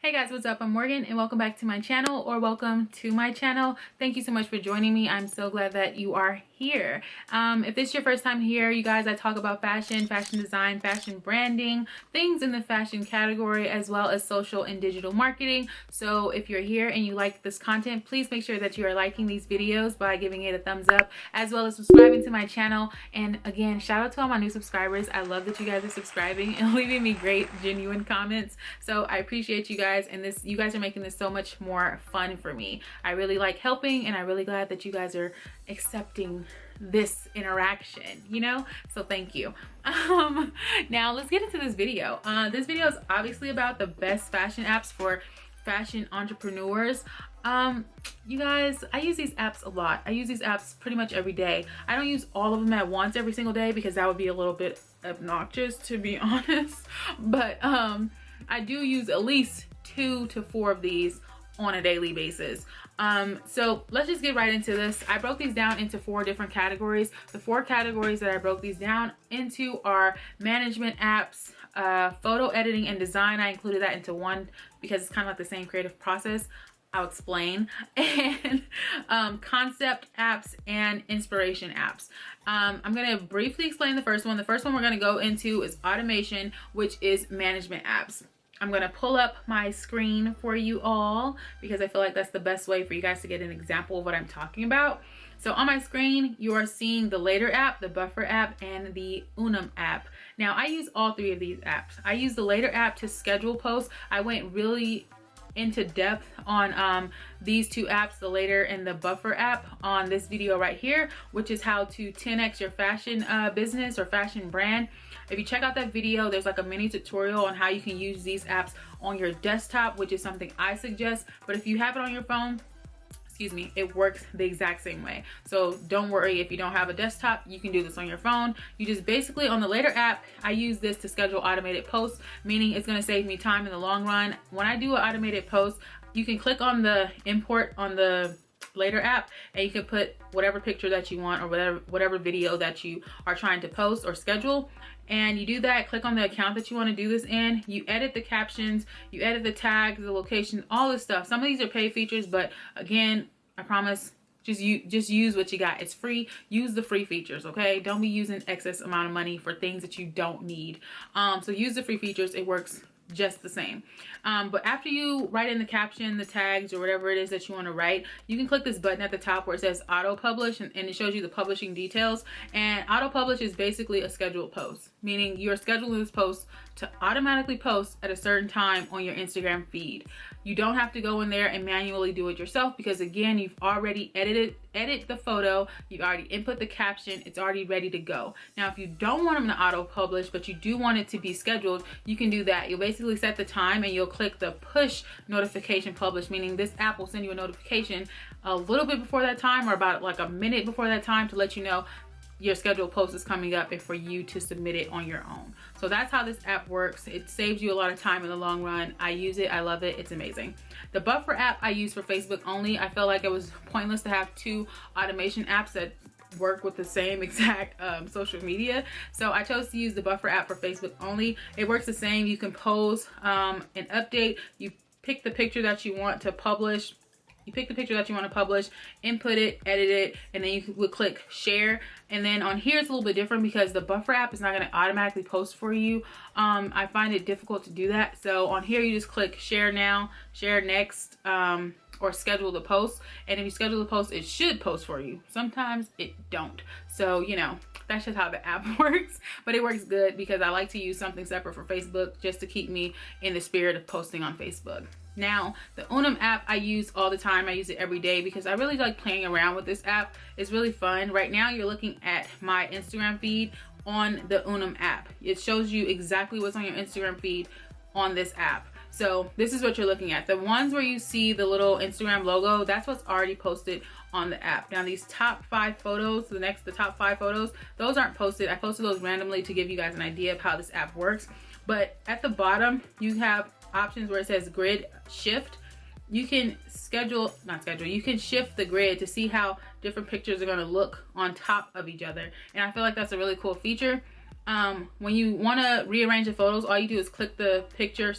Hey guys, what's up? I'm Morgan and welcome back to my channel, or welcome to my channel. Thank you so much for joining me. I'm so glad that you are here. If this is your first time here, you guys, I talk about fashion design, fashion branding, things in the fashion category, as well as social and digital marketing. So if you're here and you like this content, please make sure that you are liking these videos by giving it a thumbs up, as well as subscribing to my channel. And again, shout out to all my new subscribers. I love that you guys are subscribing and leaving me great, genuine comments. So I appreciate you guys, and you guys are making this so much more fun for me. I really like helping, and I'm really glad that you guys are accepting this interaction, you know? So thank you. Now let's get into this video. This video is obviously about the best fashion apps for fashion entrepreneurs. You guys, I use these apps a lot. I use these apps pretty much every day. I don't use all of them at once every single day because that would be a little bit obnoxious, to be honest. But I do use at least 2 to 4 of these on a daily basis. So let's just get right into this. I broke these down into 4 different categories. The 4 categories that I broke these down into are management apps, photo editing and design. I included that into one because it's kind of like the same creative process. I'll explain. And concept apps and inspiration apps. I'm going to briefly explain the first one. The first one we're going to go into is automation, which is management apps. I'm going to pull up my screen for you all because I feel like that's the best way for you guys to get an example of what I'm talking about. So on my screen, you are seeing the Later app, the Buffer app, and the Unum app. Now, I use all 3 of these apps. I use the Later app to schedule posts. I went really into depth on these 2 apps, the Later and the Buffer app, on this video right here, which is how to 10x your fashion business or fashion brand. If you check out that video, there's like a mini tutorial on how you can use these apps on your desktop, which is something I suggest. But if you have it on your phone, excuse me, it works the exact same way. So don't worry if you don't have a desktop, you can do this on your phone. You just basically, on the Later app, I use this to schedule automated posts, meaning it's going to save me time in the long run. When I do an automated post, you can click on the import on the Later app and you can put whatever picture that you want or whatever video that you are trying to post or schedule. And you do that, click on the account that you want to do this in, you edit the captions, you edit the tags, the location, all this stuff. Some of these are paid features, but again, I promise, just use what you got. It's free. Use the free features, okay? Don't be using excess amount of money for things that you don't need. So use the free features. It works just the same. But after you write in the caption, the tags, or whatever it is that you want to write, you can click this button at the top where it says auto publish, and it shows you the publishing details. And auto publish is basically a scheduled post, meaning you're scheduling this post to automatically post at a certain time on your Instagram feed. You don't have to go in there and manually do it yourself because, again, you've already edit the photo, you've already input the caption, it's already ready to go. Now, if you don't want them to auto publish, but you do want it to be scheduled, you can do that. You'll basically set the time and you'll click the push notification publish, meaning this app will send you a notification a little bit before that time, or about like a minute before that time, to let you know your scheduled post is coming up and for you to submit it on your own. So that's how this app works. It saves you a lot of time in the long run. I use it. I love it. It's amazing. The Buffer app I use for Facebook only. I felt like it was pointless to have 2 automation apps that work with the same exact social media. So I chose to use the Buffer app for Facebook only. It works the same. You can pose an update. You pick the picture that you want to publish. You pick the picture that you want to publish, input it, edit it, and then you would click share. And then on here it's a little bit different because the Buffer app is not going to automatically post for you. I find it difficult to do that. So on here you just click share now, share next, or schedule the post. And if you schedule the post, it should post for you. Sometimes it don't. So, you know, that's just how the app works. But it works good because I like to use something separate for Facebook just to keep me in the spirit of posting on Facebook. Now, the Unum app I use all the time. I use it every day because I really like playing around with this app. It's really fun. Right now, you're looking at my Instagram feed on the Unum app. It shows you exactly what's on your Instagram feed on this app. So this is what you're looking at. The ones where you see the little Instagram logo, that's what's already posted on the app. Now these top 5 photos, the top 5 photos, those aren't posted. I posted those randomly to give you guys an idea of how this app works. But at the bottom, you have options where it says grid shift. You can you can shift the grid to see how different pictures are going to look on top of each other. And I feel like that's a really cool feature. When you want to rearrange the photos, all you do is click the picture,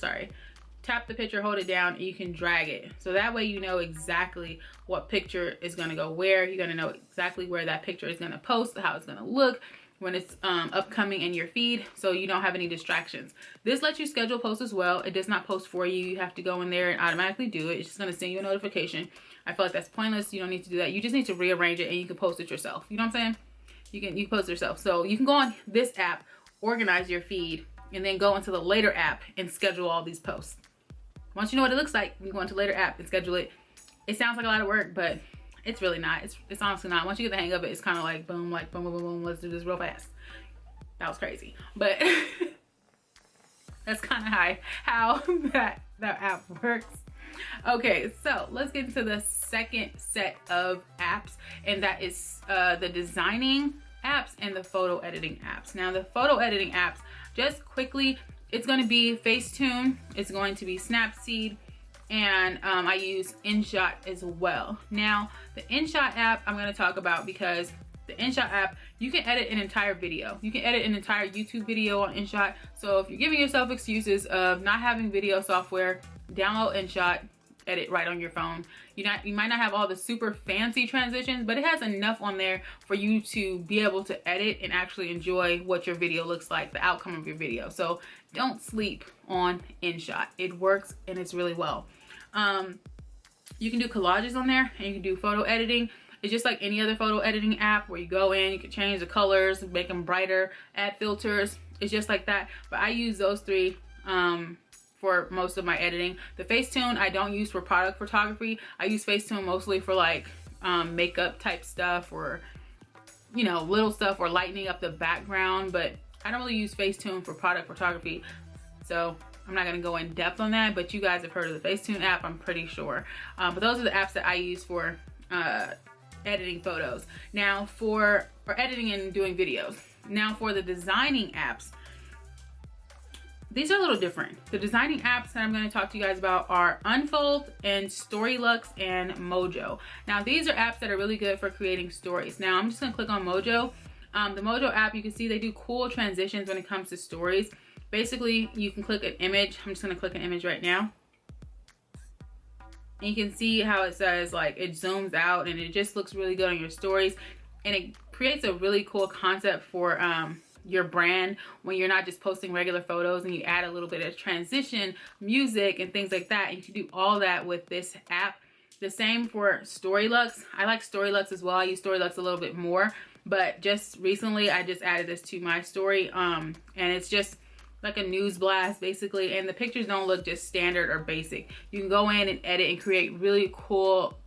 tap the picture, hold it down, and you can drag it. So that way you know exactly what picture is gonna go where. You're gonna know exactly where that picture is gonna post, how it's gonna look when it's upcoming in your feed, so you don't have any distractions. This lets you schedule posts as well. It does not post for you. You have to go in there and automatically do it. It's just gonna send you a notification. I feel like that's pointless. You don't need to do that. You just need to rearrange it and you can post it yourself. You know what I'm saying? You can post it yourself. So you can go on this app, organize your feed, and then go into the later app and schedule all these posts. Once you know what it looks like, you go into later app and schedule it. It sounds like a lot of work, but it's really not. It's honestly not. Once you get the hang of it, it's kind of like boom, boom, boom, boom, let's do this real fast. That was crazy, but that's kind of how that app works. Okay, so let's get into the second set of apps, and that is the designing apps and the photo editing apps. Now, the photo editing apps, just quickly, it's going to be Facetune, it's going to be Snapseed, and I use InShot as well. Now, the InShot app I'm going to talk about because the InShot app, you can edit an entire video. You can edit an entire YouTube video on InShot. So if you're giving yourself excuses of not having video software, download InShot, edit right on your phone. You might not have all the super fancy transitions, but it has enough on there for you to be able to edit and actually enjoy what your video looks like, the outcome of your video. So don't sleep on InShot. It works and it's really well. You can do collages on there and you can do photo editing. It's just like any other photo editing app where you go in, you can change the colors, make them brighter, add filters. It's just like that. But I use those three for most of my editing. The Facetune I don't use for product photography. I use Facetune mostly for like makeup type stuff, or you know, little stuff, or lightening up the background, but I don't really use Facetune for product photography. So I'm not going to go in depth on that, but you guys have heard of the Facetune app, I'm pretty sure. But those are the apps that I use for editing photos. Now for editing and doing videos. Now for the designing apps, these are a little different. The designing apps that I'm going to talk to you guys about are Unfold and Storylux and Mojo. Now these are apps that are really good for creating stories. Now I'm just going to click on Mojo. The Mojo app, you can see they do cool transitions when it comes to stories. Basically, you can click an image. I'm just going to click an image right now. And you can see how it says, like, it zooms out and it just looks really good on your stories. And it creates a really cool concept for your brand when you're not just posting regular photos, and you add a little bit of transition, music, and things like that. And you can do all that with this app. The same for Storylux. I like Storylux as well. I use Storylux a little bit more. But just recently, I just added this to my story. And it's just like a news blast basically, and the pictures don't look just standard or basic. You can go in and edit and create really cool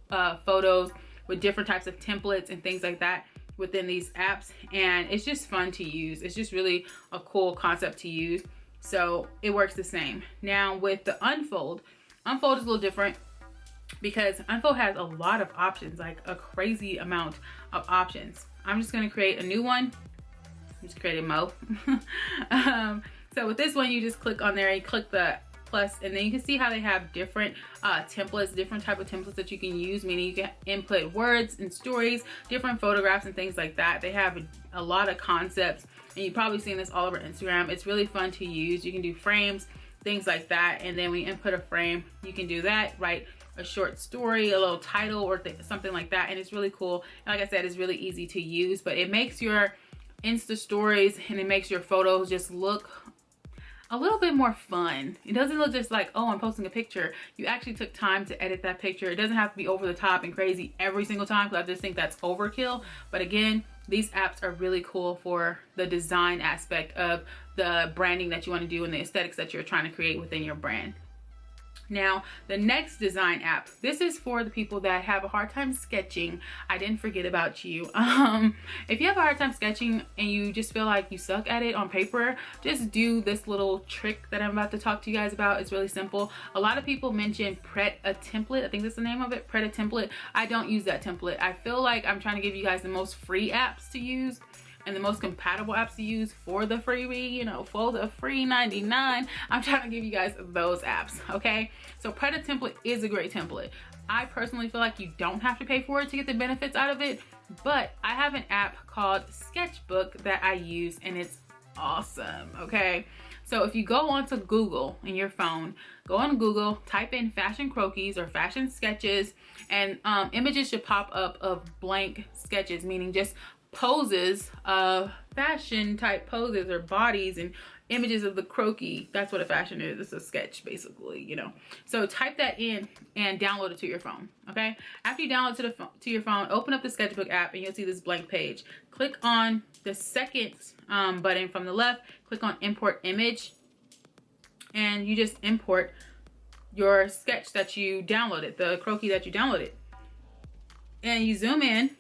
photos with different types of templates and things like that within these apps, and it's just fun to use. It's just really a cool concept to use, so it works the same. Now with the Unfold is a little different because Unfold has a lot of options, like a crazy amount of options. I'm just going to create a new one. I'm just creating Mo. So with this one, you just click on there, you click the plus, and then you can see how they have different templates, different type of templates that you can use, meaning you can input words and stories, different photographs and things like that. They have a lot of concepts, and you've probably seen this all over Instagram. It's really fun to use. You can do frames, things like that, and then when you input a frame, you can do that, write a short story, a little title, or something like that, and it's really cool. And like I said, it's really easy to use, but it makes your Insta stories and it makes your photos just look a little bit more fun. It doesn't look just like, oh, I'm posting a picture. You actually took time to edit that picture. It doesn't have to be over the top and crazy every single time, because I just think that's overkill. But again, these apps are really cool for the design aspect of the branding that you want to do and the aesthetics that you're trying to create within your brand. Now, the next design app, this is for the people that have a hard time sketching. I didn't forget about you. If you have a hard time sketching and you just feel like you suck at it on paper, just do this little trick that I'm about to talk to you guys about. It's really simple. A lot of people mention Pret a Template. I think that's the name of it, Pret a Template. I don't use that template. I feel like I'm trying to give you guys the most free apps to use and the most compatible apps to use for the freebie, you know, for the free 99. I'm trying to give you guys those apps, okay? So Pret a Template is a great template. I personally feel like you don't have to pay for it to get the benefits out of it, but I have an app called Sketchbook that I use, and it's awesome, okay? So if you go onto Google in your phone, go on Google, type in fashion croquis or fashion sketches, and images should pop up of blank sketches, meaning just poses of fashion type poses or bodies and images of the croquis. That's what a fashion is. It's a sketch basically, you know. So type that in and download it to your phone, okay? After you download to your phone, open up the sketchbook app and you'll see this blank page. Click on the second button from the left, click on import image, and you just import your sketch that you downloaded, the croquis that you downloaded. And you zoom in.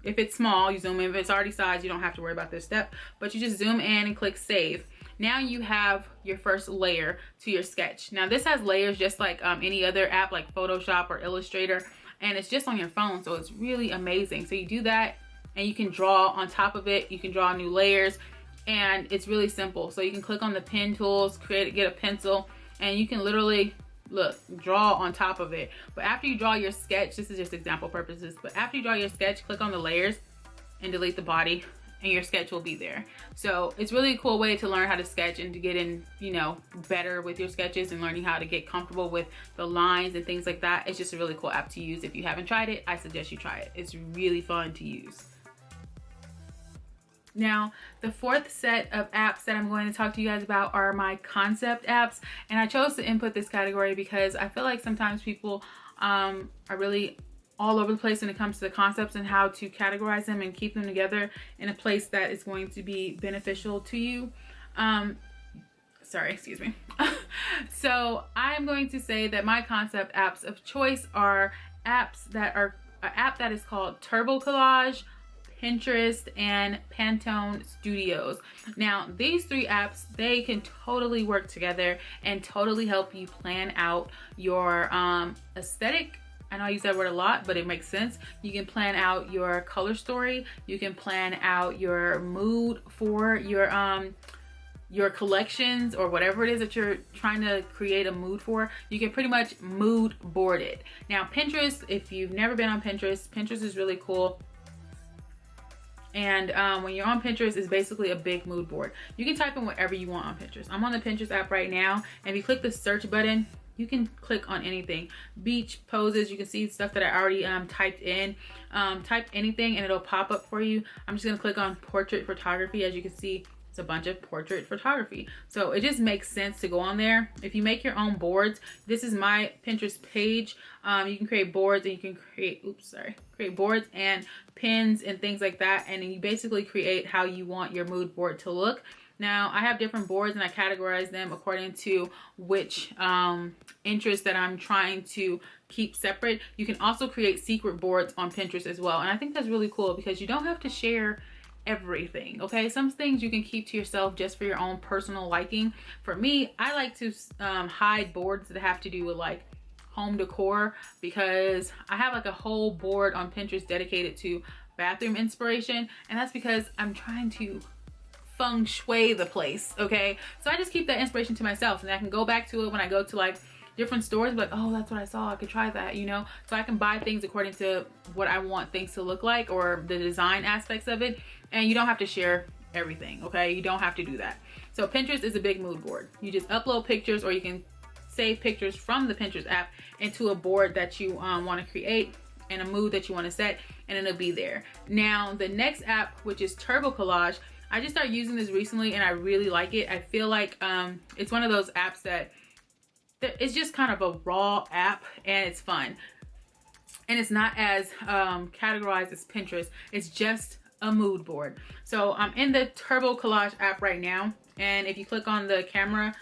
If it's small, you zoom in. If it's already sized, you don't have to worry about this step, but you just zoom in and click save. Now you have your first layer to your sketch. Now this has layers just like any other app like Photoshop or Illustrator, and it's just on your phone, so it's really amazing. So you do that and you can draw on top of it. You can draw new layers, and it's really simple. So you can click on the pen tools, get a pencil, and you can literally draw on top of it. But after you draw your sketch, this is just example purposes, but after you draw your sketch, click on the layers and delete the body, and your sketch will be there. So it's really a cool way to learn how to sketch and to get in, you know, better with your sketches and learning how to get comfortable with the lines and things like that. It's just a really cool app to use. If you haven't tried it, I suggest you try it. It's really fun to use. Now, the fourth set of apps that I'm going to talk to you guys about are my concept apps. And I chose to input this category because I feel like sometimes people are really all over the place when it comes to the concepts and how to categorize them and keep them together in a place that is going to be beneficial to you. Sorry, excuse me. So I'm going to say that my concept apps of choice are apps that are an app that is called Turbo Collage, Pinterest, and Pantone Studios. Now these three apps, they can totally work together and totally help you plan out your aesthetic. I know I use that word a lot, but it makes sense. You can plan out your color story. You can plan out your mood for your collections or whatever it is that you're trying to create a mood for. You can pretty much mood board it. Now Pinterest, if you've never been on Pinterest, Pinterest is really cool. And when you're on Pinterest, it's basically a big mood board. You can type in whatever you want on Pinterest. I'm on the Pinterest app right now, and if you click the search button, you can click on anything. Beach poses, you can see stuff that I already typed in. Type anything and it'll pop up for you. I'm just gonna click on portrait photography. As you can see, it's a bunch of portrait photography. So it just makes sense to go on there. If you make your own boards, this is my Pinterest page. You can create boards and you can create, create boards and pins and things like that. And then you basically create how you want your mood board to look. Now I have different boards and I categorize them according to which interest that I'm trying to keep separate. You can also create secret boards on Pinterest as well. And I think that's really cool because you don't have to share everything, okay? Some things you can keep to yourself just for your own personal liking. For me, I like to hide boards that have to do with like home decor, because I have like a whole board on Pinterest dedicated to bathroom inspiration, and that's because I'm trying to feng shui the place, okay? So I just keep that inspiration to myself, and I can go back to it when I go to like different stores, like, oh, that's what I saw, I could try that, you know? So I can buy things according to what I want things to look like or the design aspects of it, and you don't have to share everything, okay? You don't have to do that. So Pinterest is a big mood board. You just upload pictures, or you can save pictures from the Pinterest app into a board that you want to create and a mood that you want to set, and it'll be there. Now the next app, which is Turbo Collage, I just started using this recently and I really like it. I feel like it's one of those apps that it's just kind of a raw app and it's fun. And it's not as categorized as Pinterest. It's just a mood board. So I'm in the Turbo Collage app right now. And if you click on the camera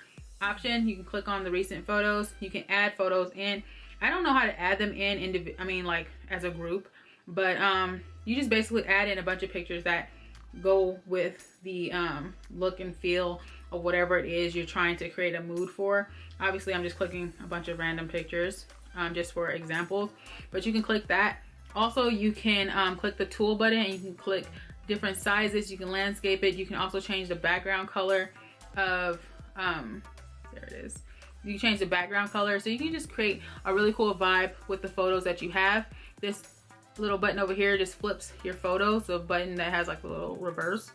option, you can click on the recent photos. You can add photos in. I don't know how to add them in, like as a group, but you just basically add in a bunch of pictures that go with the look and feel of whatever it is you're trying to create a mood for. Obviously, I'm just clicking a bunch of random pictures just for examples, but you can click that. Also, you can click the tool button and you can click different sizes. You can landscape it. You can also change the background color of, there it is. You can change the background color. So you can just create a really cool vibe with the photos that you have. This little button over here just flips your photos. So a button that has like a little reverse.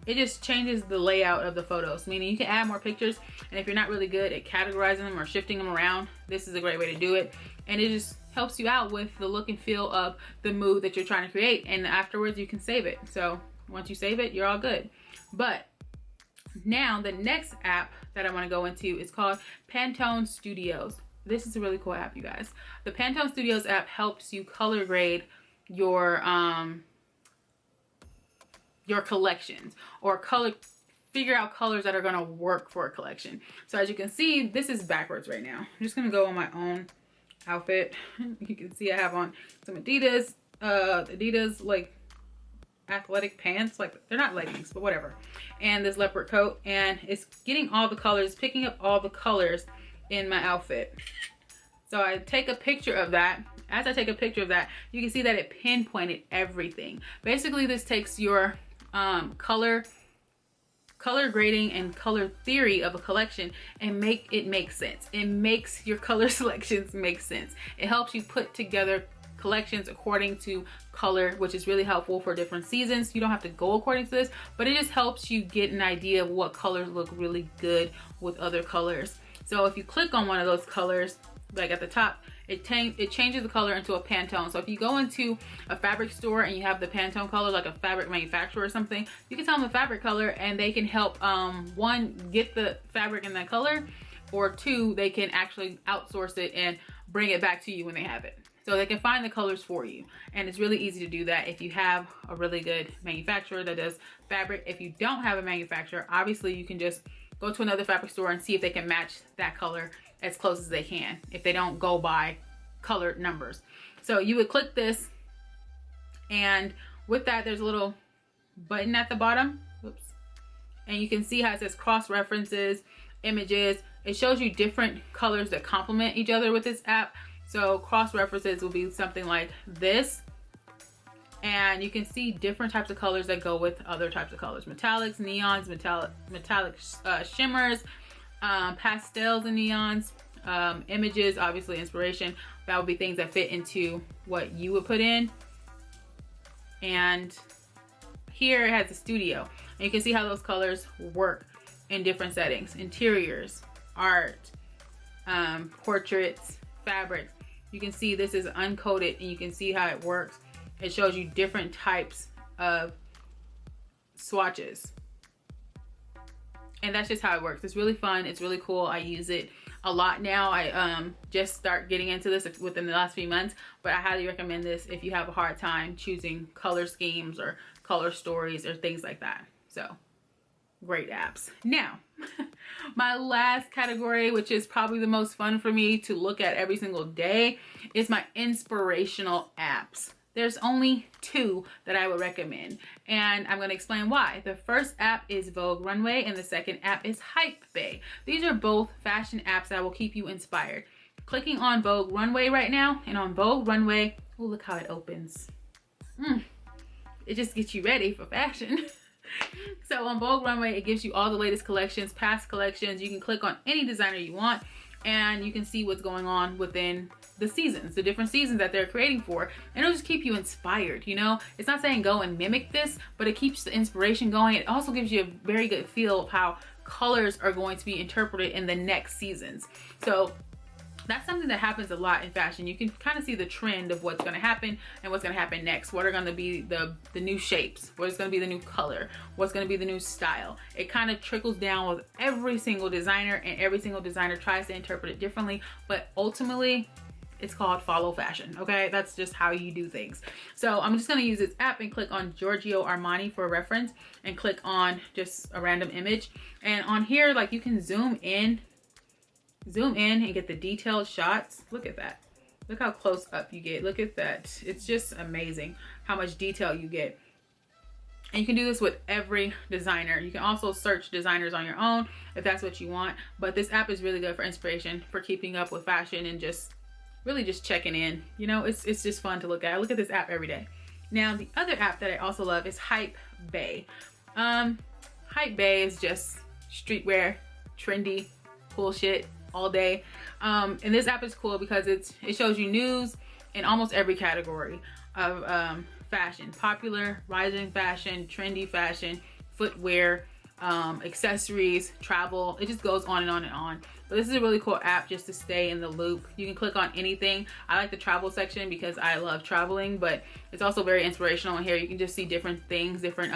it just changes the layout of the photos, meaning you can add more pictures, and if you're not really good at categorizing them or shifting them around, this is a great way to do it. And it just helps you out with the look and feel of the mood that you're trying to create, and afterwards you can save it. So once you save it, you're all good. But now the next app that I want to go into is called Pantone Studios. This is a really cool app, you guys. The Pantone Studios app helps you color grade your collections, or figure out colors that are going to work for a collection. So as you can see, this is backwards right now. I'm just going to go on my own outfit. You can see I have on some Adidas like athletic pants, like they're not leggings, but whatever, and this leopard coat, and it's getting all the colors, picking up all the colors in my outfit. So I take a picture of that. As I take a picture of that, you can see that it pinpointed everything. Basically, this takes your color grading and color theory of a collection and make it make sense. It makes your color selections make sense. It helps you put together collections according to color, which is really helpful for different seasons. You don't have to go according to this, but it just helps you get an idea of what colors look really good with other colors. So if you click on one of those colors, like at the top, it changes the color into a Pantone. So if you go into a fabric store and you have the Pantone color, like a fabric manufacturer or something, you can tell them the fabric color and they can help, one, get the fabric in that color, or two, they can actually outsource it and bring it back to you when they have it. So they can find the colors for you. And it's really easy to do that if you have a really good manufacturer that does fabric. If you don't have a manufacturer, obviously you can just go to another fabric store and see if they can match that color as close as they can, if they don't go by colored numbers. So you would click this, and with that there's a little button at the bottom. Oops. And you can see how it says cross references, images. It shows you different colors that complement each other with this app. So cross references will be something like this, and you can see different types of colors that go with other types of colors: metallics, neons, metallic shimmers, pastels and neons, images, obviously inspiration. That would be things that fit into what you would put in. And here it has a studio, and you can see how those colors work in different settings: interiors, art, portraits, fabrics. You can see this is uncoated, and you can see how it works. It shows you different types of swatches, and that's just how it works. It's really fun. It's really cool. I use it a lot now. I just start getting into this within the last few months, but I highly recommend this if you have a hard time choosing color schemes or color stories or things like that. So great apps. Now, my last category, which is probably the most fun for me to look at every single day, is my inspirational apps. There's only two that I would recommend, and I'm going to explain why. The first app is Vogue Runway, and the second app is Hypebae. These are both fashion apps that will keep you inspired. Clicking on Vogue Runway right now, and on Vogue Runway, oh, look how it opens. It just gets you ready for fashion. So on Vogue Runway, it gives you all the latest collections, past collections. You can click on any designer you want, and you can see what's going on within the seasons, the different seasons that they're creating for, and it'll just keep you inspired. You know, it's not saying go and mimic this, but it keeps the inspiration going. It also gives you a very good feel of how colors are going to be interpreted in the next seasons. So that's something that happens a lot in fashion. You can kind of see the trend of what's going to happen and what's going to happen next. What are going to be the new shapes? What's going to be the new color? What's going to be the new style? It kind of trickles down with every single designer, and every single designer tries to interpret it differently, but ultimately it's called follow fashion. Okay, that's just how you do things. So I'm just going to use this app and click on Giorgio Armani for reference, and click on just a random image. And on here, like, you can zoom in and get the detailed shots. Look at that. Look how close up you get. Look at that. It's just amazing how much detail you get. And you can do this with every designer. You can also search designers on your own if that's what you want. But this app is really good for inspiration, for keeping up with fashion, and just really just checking in. You know, it's just fun to look at. I look at this app every day. Now, the other app that I also love is Hypebae. Hypebae is just streetwear, trendy, cool shit all day. And this app is cool because it shows you news in almost every category of fashion: popular, rising fashion, trendy fashion, footwear, accessories, travel. It just goes on and on and on. But this is a really cool app just to stay in the loop. You can click on anything. I like the travel section because I love traveling, but it's also very inspirational in here. You can just see different things, different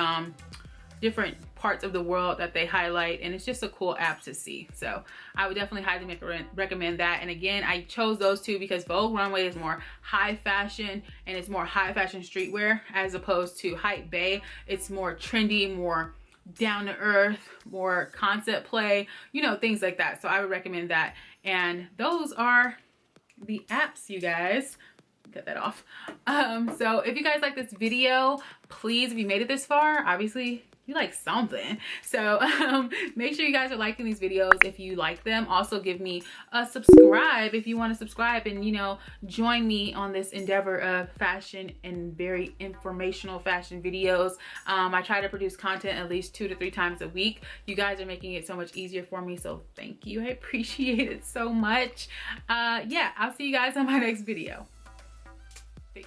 parts of the world that they highlight, and it's just a cool app to see. So I would definitely highly recommend that. And again, I chose those two because Vogue Runway is more high fashion and it's more high fashion streetwear, as opposed to Hype Bae. It's more trendy, more down to earth, more concept play, you know, things like that. So I would recommend that. And those are the apps, you guys. Cut that off. So if you guys like this video, please, if you made it this far, obviously you like something. So make sure you guys are liking these videos if you like them. Also give me a subscribe if you want to subscribe and, you know, join me on this endeavor of fashion and very informational fashion videos. I try to produce content at least 2 to 3 times a week. You guys are making it so much easier for me, so thank you. I appreciate it so much. Yeah, I'll see you guys on my next video. Peace.